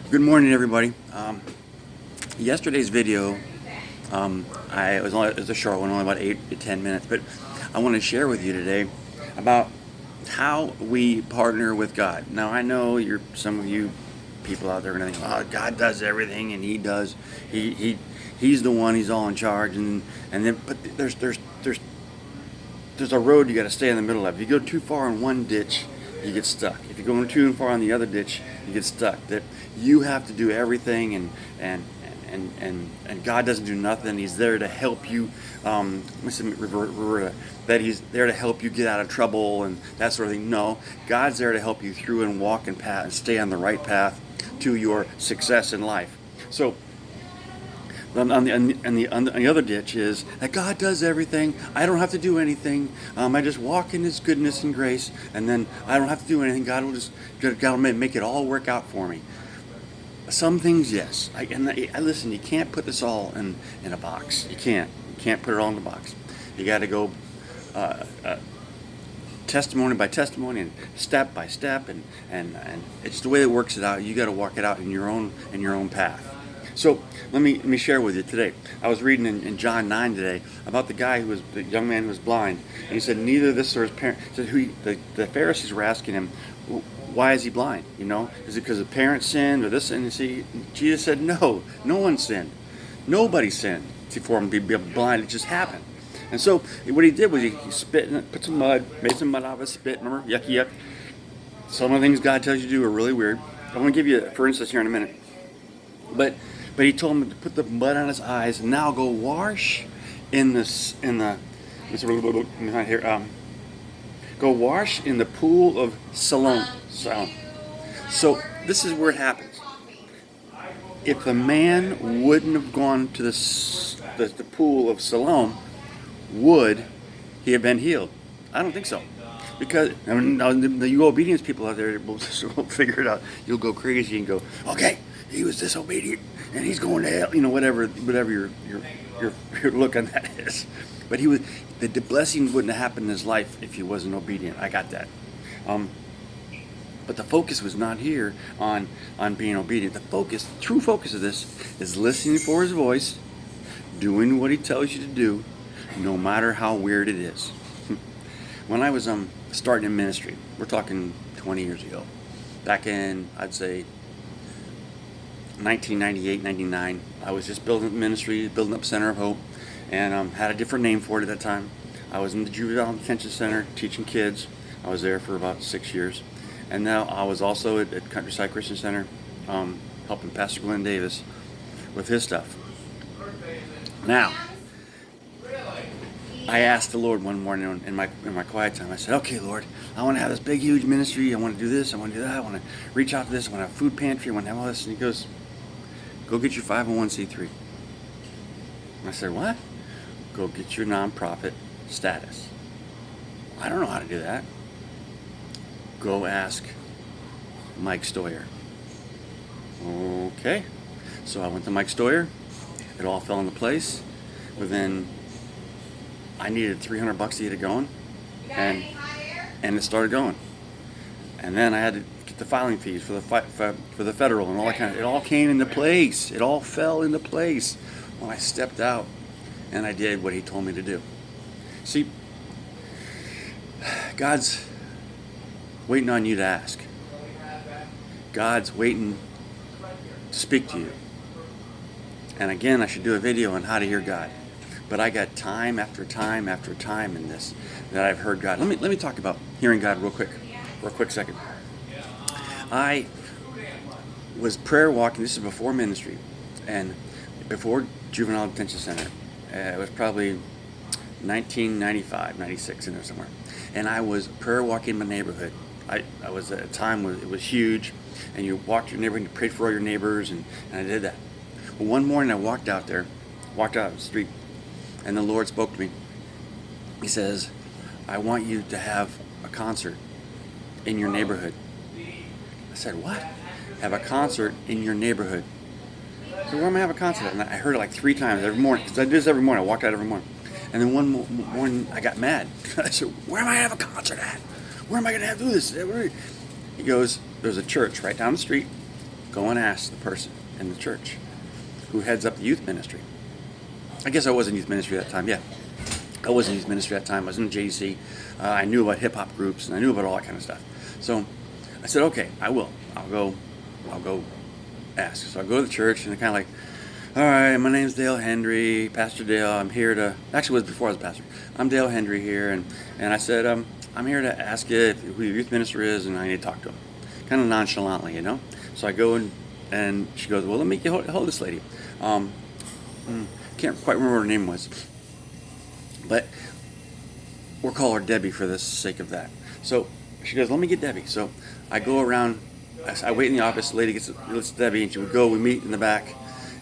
Good morning, everybody. Yesterday's video, it was a short one, only about 8 to 10 minutes, but I want to share with you today about how we partner with God. Now, I know some of you people out there are going to think, "Oh, God does everything, and He's the one. He's all in charge." But there's a road you got to stay in the middle of. If you go too far in one ditch, you get stuck. If you're going too far on the other ditch, you get stuck. That you have to do everything, and God doesn't do nothing. He's there to help you. That He's there to help you get out of trouble and that sort of thing. No, God's there to help you through and walk and path and stay on the right path to your success in life. So on the other ditch is that God does everything. I don't have to do anything. I just walk in His goodness and grace, and then I don't have to do anything. God will make it all work out for me. Some things, yes. I listen. You can't put this all in a box. You can't. You can't put it all in a box. You got to go testimony by testimony and step by step, and it's the way it works it out. You got to walk it out in your own path. So let me share with you today. I was reading in John 9 today about the young man who was blind, and he said neither this or his parents. The Pharisees were asking him, why is he blind? Is it because the parents sinned or this? And you see, Jesus said, no one sinned, nobody sinned for him to be blind. It just happened. And so what he did was he spit in it, put some mud, made some mud out of his spit. Remember, yucky yuck. Some of the things God tells you to do are really weird. I'm going to give you, for instance, here in a minute. But he told him to put the mud on his eyes and now go wash go wash in the pool of Siloam. So this is where it happens. If the man wouldn't have gone to the pool of Siloam, would he have been healed? I don't think so. Because you obedience people out there will figure it out. You'll go crazy and go, okay, he was disobedient and he's going to hell. Whatever your look on that is. But the blessing wouldn't have happened in his life if he wasn't obedient. I got that. But the focus was not here on being obedient. The true focus of this is listening for His voice, doing what He tells you to do, no matter how weird it is. When I was starting in ministry, we're talking 20 years ago, back in, I'd say, 1998, 99, I was just building ministry, building up Center of Hope, and had a different name for it at that time. I was in the Juvenile Detention Center teaching kids. I was there for about 6 years. And now I was also at Countryside Christian Center, helping Pastor Glenn Davis with his stuff. Now, I asked the Lord one morning in my quiet time. I said, "Okay, Lord, I want to have this big, huge ministry. I want to do this. I want to do that. I want to reach out to this. I want to have a food pantry. I want to have all this." And He goes, "Go get your 501c3." And I said, "What?" "Go get your nonprofit status." "I don't know how to do that." "Go ask Mike Stoyer." Okay. So I went to Mike Stoyer. It all fell into place. Within, I needed $300 to get it going, and it started going. And then I had to get the filing fees for the federal and all that kind of. It all came into place. It all fell into place when I stepped out and I did what He told me to do. See, God's waiting on you to ask. God's waiting to speak to you. And again, I should do a video on how to hear God. But I got time after time after time in this that I've heard God. Let me talk about hearing God real quick for a quick second. I was prayer walking. This is before ministry and before Juvenile Detention Center. It was probably 1995, 96 in there somewhere. And I was prayer walking in my neighborhood. I was at a time where it was huge, and you walked your neighborhood and you prayed for all your neighbors, and I did that. Well, one morning I walked out the street, and the Lord spoke to me. He says, "I want you to have a concert in your neighborhood." I said, "What?" "Have a concert in your neighborhood." So where am I having a concert at? And I heard it like 3 times every morning, because I do this every morning. I walked out every morning. And then one morning I got mad. I said, "Where am I having a concert at? Where am I going to have to do this?" He goes, "There's a church right down the street go and ask the person in the church who heads up the youth ministry. I guess I was in youth ministry at that time, yeah. I was in youth ministry at that time. I was in JC. I knew about hip-hop groups, and I knew about all that kind of stuff. So I said, okay, I will. I'll go ask. So I go to the church, and they're kind of like, all right, my name's Dale Hendry, Pastor Dale. I'm here to, actually it was before I was a pastor. I'm Dale Hendry here, and I said, I'm here to ask you who your youth minister is, and I need to talk to him. Kind of nonchalantly, you know? So I go and she goes, well, let me hold this lady. Can't quite remember what her name was, but we'll call her Debbie for the sake of that. So she goes, let me get Debbie. So I go around, I wait in the office, the lady gets Debbie, and she would go, we meet in the back,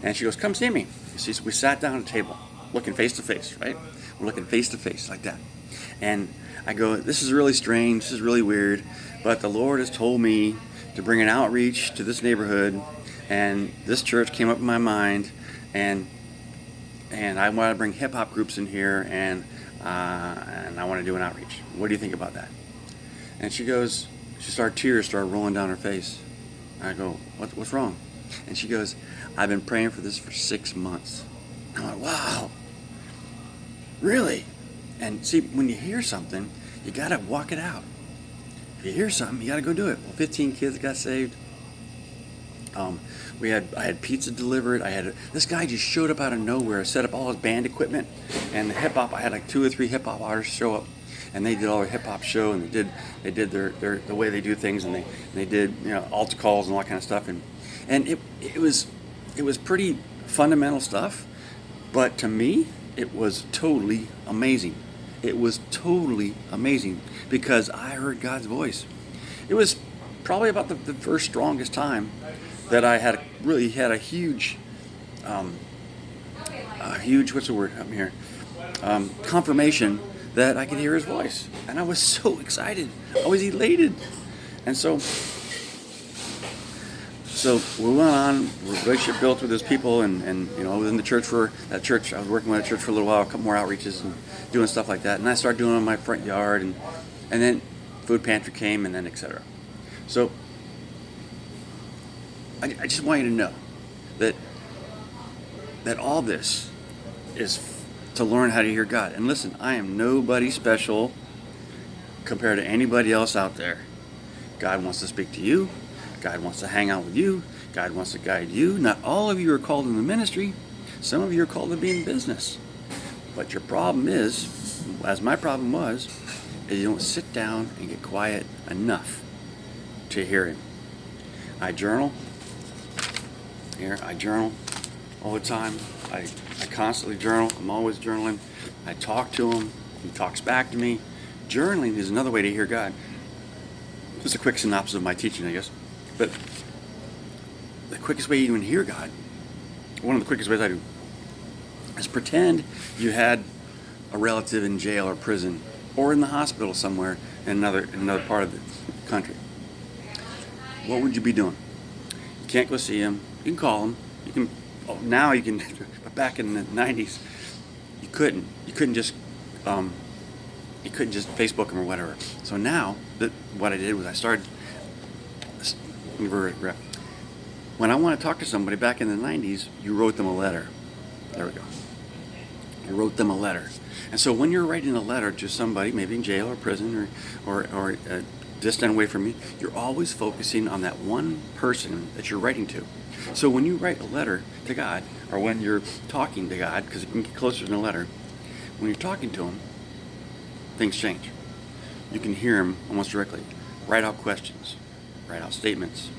and she goes, come see me. We sat down at a table, looking face to face, right? We're looking face to face like that. And I go, this is really strange, this is really weird, but the Lord has told me to bring an outreach to this neighborhood, and this church came up in my mind, and I want to bring hip-hop groups in here, and I want to do an outreach. What do you think about that? And tears started rolling down her face. I go, what's wrong? And she goes, I've been praying for this for 6 months. I'm like, wow, really? And see, when you hear something, you got to walk it out. If you hear something, you got to go do it. Well, 15 kids got saved. I had pizza delivered. This guy just showed up out of nowhere, set up all his band equipment, and the hip hop. I had like 2 or 3 hip hop artists show up, and they did all their hip hop show, and they did their the way they do things, and they did altar calls and all that kind of stuff, and it was pretty fundamental stuff, but to me it was totally amazing. It was totally amazing because I heard God's voice. It was probably about the first strongest time that I had a huge what's the word up here? Confirmation that I could hear his voice. And I was so excited. I was elated. And so we went on, relationship built with those people, and within the church I was working with that church for a little while, a couple more outreaches and doing stuff like that. And I started doing it in my front yard, and then food pantry came, and then etc. So I just want you to know that all this is to learn how to hear God. And listen, I am nobody special compared to anybody else out there. God wants to speak to you. God wants to hang out with you. God wants to guide you. Not all of you are called in the ministry. Some of you are called to be in business. But your problem is, as my problem was, is you don't sit down and get quiet enough to hear Him. I journal. I journal all the time. I constantly journal. I'm always journaling. I talk to Him. He talks back to me. Journaling is another way to hear God. Just a quick synopsis of my teaching, I guess. But the quickest way you can hear God, one of the quickest ways I do, is pretend you had a relative in jail or prison or in the hospital somewhere in another part of the country. What would you be doing? You can't go see him. You can call him. Now you can. But back in the 90s, you couldn't. You couldn't just Facebook him or whatever. So now what I did was I started. When I want to talk to somebody back in the 90s, you wrote them a letter. There we go. You wrote them a letter. And so when you're writing a letter to somebody, maybe in jail or prison or distant away from you, you're always focusing on that one person that you're writing to. So when you write a letter to God, or when you're talking to God, because it can get closer than a letter, when you're talking to Him, things change. You can hear Him almost directly. Write out questions. Write out statements.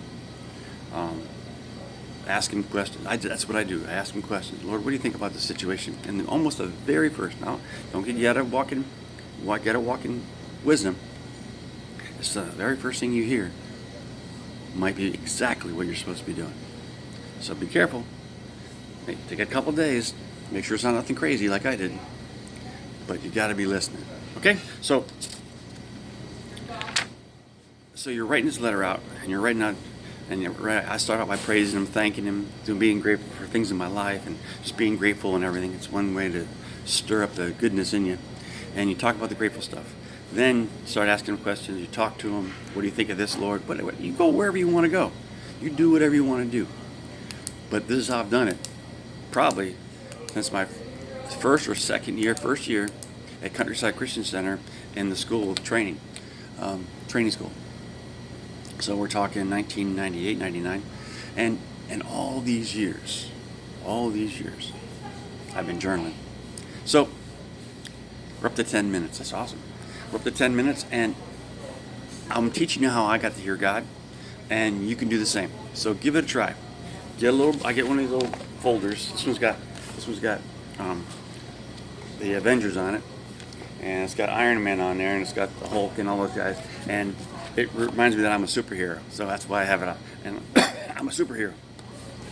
Ask Him questions. That's what I do. I ask Him questions. Lord, what do you think about the situation? And then almost the very first. Now, you gotta walk in wisdom. It's the very first thing you hear might be exactly what you're supposed to be doing. So be careful. Take a couple days. Make sure it's not nothing crazy like I did. But you gotta be listening. Okay? So you're writing this letter out, and you're writing out. And I start out by praising Him, thanking Him, being grateful for things in my life, and just being grateful and everything. It's one way to stir up the goodness in you. And you talk about the grateful stuff. Then you start asking Him questions. You talk to Him. What do you think of this, Lord? You go wherever you want to go. You do whatever you want to do. But this is how I've done it. Probably since my first year at Countryside Christian Center in the school of training school. So we're talking 1998, 99. And all these years, I've been journaling. So we're up to 10 minutes. That's awesome. We're up to 10 minutes, and I'm teaching you how I got to hear God, and you can do the same. So give it a try. I get one of these little folders. This one's got the Avengers on it, and it's got Iron Man on there, and it's got the Hulk and all those guys, and it reminds me that I'm a superhero. So that's why I have it up. And I'm a superhero.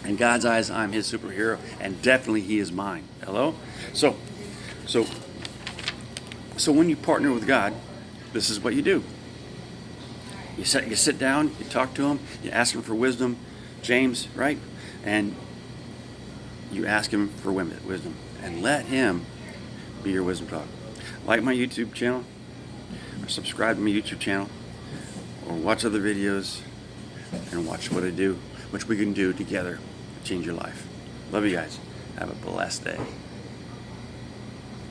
In God's eyes, I'm His superhero, and definitely He is mine. Hello? So when you partner with God, this is what you do. You sit down, you talk to Him, you ask Him for wisdom, James, right? And you ask Him for wisdom, and let Him be your wisdom talk. Like my YouTube channel, or subscribe to my YouTube channel, or watch other videos, and watch what I do, which we can do together to change your life. Love you guys. Have a blessed day.